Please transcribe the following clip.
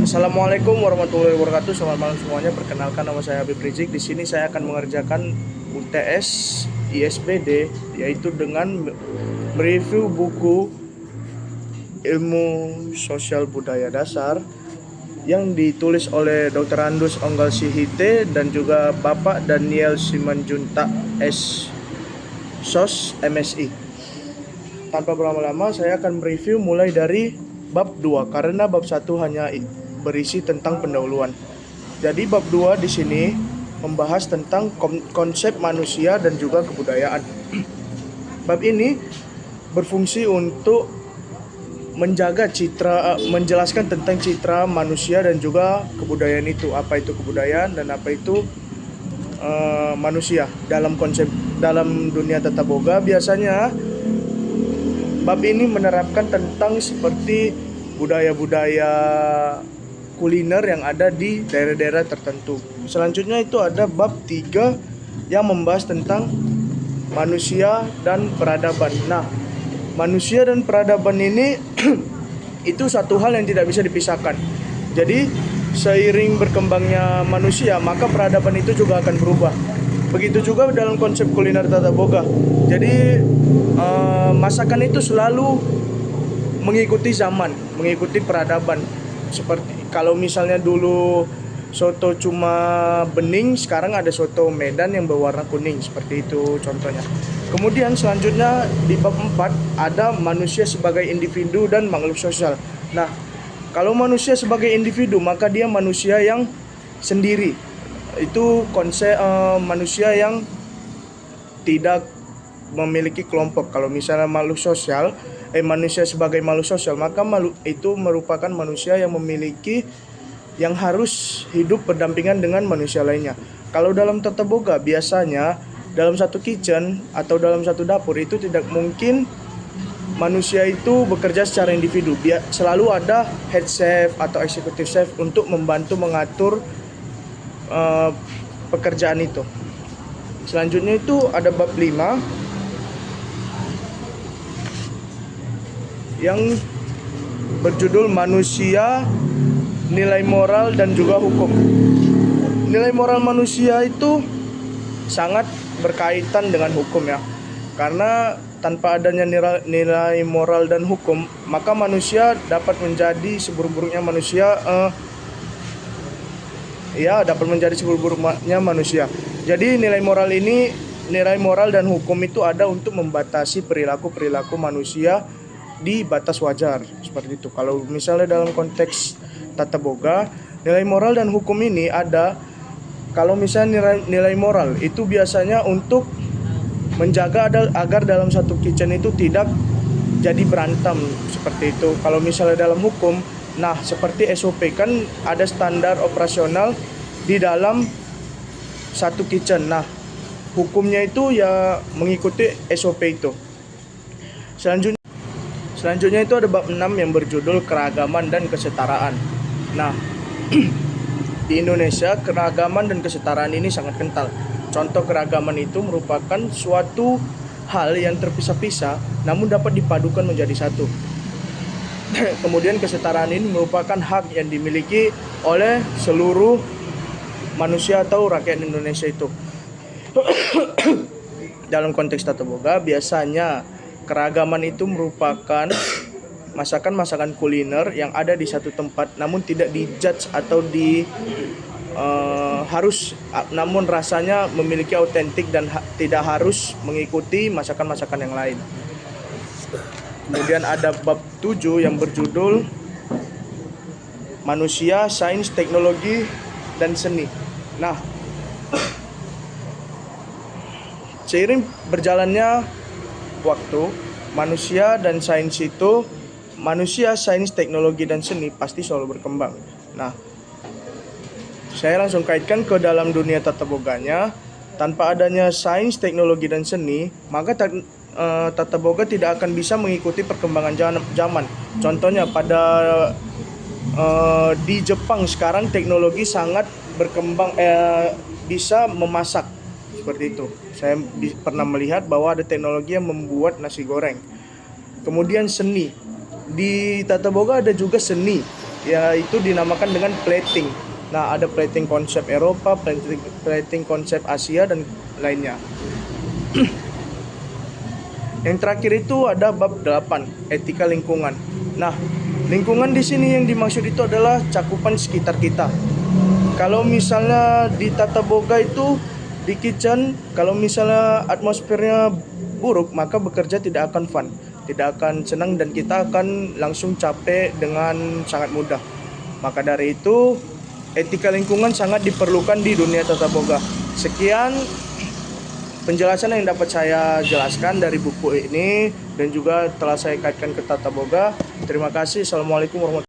Assalamualaikum warahmatullahi wabarakatuh. Selamat malam semuanya. Perkenalkan, nama saya Habib Rizik. Di sini saya akan mengerjakan UTS ISBD, yaitu dengan mereview buku Ilmu Sosial Budaya Dasar yang ditulis oleh Dr. Andus Onggal Sihite dan juga Bapak Daniel Simanjuntak S. SOS MSI. Tanpa berlama-lama, saya akan mereview mulai dari bab 2 karena bab 1 hanya berisi tentang pendahuluan. Jadi bab 2 di sini membahas tentang konsep manusia dan juga kebudayaan. Bab ini berfungsi untuk menjaga citra, menjelaskan tentang citra manusia dan juga kebudayaan itu. Apa itu kebudayaan dan apa itu manusia dalam dunia tata boga. Biasanya bab ini menerapkan tentang seperti budaya-budaya kuliner yang ada di daerah-daerah tertentu. Selanjutnya itu ada bab 3 yang membahas tentang manusia dan peradaban. Nah, manusia dan peradaban ini itu satu hal yang tidak bisa dipisahkan. Jadi, seiring berkembangnya manusia, maka peradaban itu juga akan berubah. Begitu juga dalam konsep kuliner tata boga. Jadi, masakan itu selalu mengikuti zaman, mengikuti peradaban. Seperti kalau misalnya dulu soto cuma bening, sekarang ada soto Medan yang berwarna kuning, seperti itu contohnya. Kemudian selanjutnya di bab 4 ada manusia sebagai individu dan makhluk sosial. Nah, kalau manusia sebagai individu maka dia manusia yang sendiri. Itu konsep manusia yang tidak memiliki kelompok. Kalau misalnya manusia sebagai makhluk sosial, maka makhluk itu merupakan manusia yang memiliki, yang harus hidup berdampingan dengan manusia lainnya. Kalau dalam tata boga biasanya dalam satu kitchen atau dalam satu dapur itu tidak mungkin manusia itu bekerja secara individu. Selalu ada head chef atau executive chef untuk membantu mengatur pekerjaan itu. Selanjutnya itu ada bab 5 yang berjudul manusia, nilai moral dan juga hukum. Nilai moral manusia itu sangat berkaitan dengan hukum ya. Karena tanpa adanya nilai moral dan hukum, maka manusia dapat menjadi seburuk-buruknya manusia Jadi nilai moral dan hukum itu ada untuk membatasi perilaku manusia di batas wajar, seperti itu. Kalau misalnya dalam konteks tata boga, nilai moral dan hukum ini ada. Kalau misalnya nilai moral itu biasanya untuk menjaga agar dalam satu kitchen itu tidak jadi berantem, seperti itu. Kalau misalnya dalam hukum, nah seperti SOP kan ada standar operasional di dalam satu kitchen. Nah, hukumnya itu ya mengikuti SOP itu. Selanjutnya itu ada bab 6 yang berjudul keragaman dan kesetaraan. Nah, di Indonesia keragaman dan kesetaraan ini sangat kental. Contoh keragaman itu merupakan suatu hal yang terpisah-pisah namun dapat dipadukan menjadi satu. Kemudian kesetaraan ini merupakan hak yang dimiliki oleh seluruh manusia atau rakyat Indonesia itu. Dalam konteks tata boga biasanya keragaman itu merupakan masakan-masakan kuliner yang ada di satu tempat namun tidak dijudge atau namun rasanya memiliki autentik dan tidak harus mengikuti masakan-masakan yang lain. Kemudian ada bab 7 yang berjudul manusia, sains, teknologi, dan seni. Nah, seiring berjalannya waktu, manusia, sains, teknologi, dan seni pasti selalu berkembang. Nah, saya langsung kaitkan ke dalam dunia tata boganya. Tanpa adanya sains, teknologi, dan seni, maka tata boga tidak akan bisa mengikuti perkembangan zaman. Contohnya di Jepang sekarang teknologi sangat berkembang, bisa memasak. Seperti itu. Saya pernah melihat bahwa ada teknologi yang membuat nasi goreng. Kemudian seni. Di tata boga ada juga seni. yaitu dinamakan dengan plating. Nah, ada plating konsep Eropa, plating konsep Asia dan lainnya. Yang terakhir itu ada bab 8, etika lingkungan. Nah, lingkungan di sini yang dimaksud itu adalah cakupan sekitar kita. Kalau misalnya di tata boga itu di kitchen, kalau misalnya atmosfernya buruk, maka bekerja tidak akan fun, tidak akan senang, dan kita akan langsung capek dengan sangat mudah. Maka dari itu, etika lingkungan sangat diperlukan di dunia tata boga. Sekian penjelasan yang dapat saya jelaskan dari buku ini dan juga telah saya kaitkan ke tata boga. Terima kasih. Assalamualaikum warahmatullahi wabarakatuh.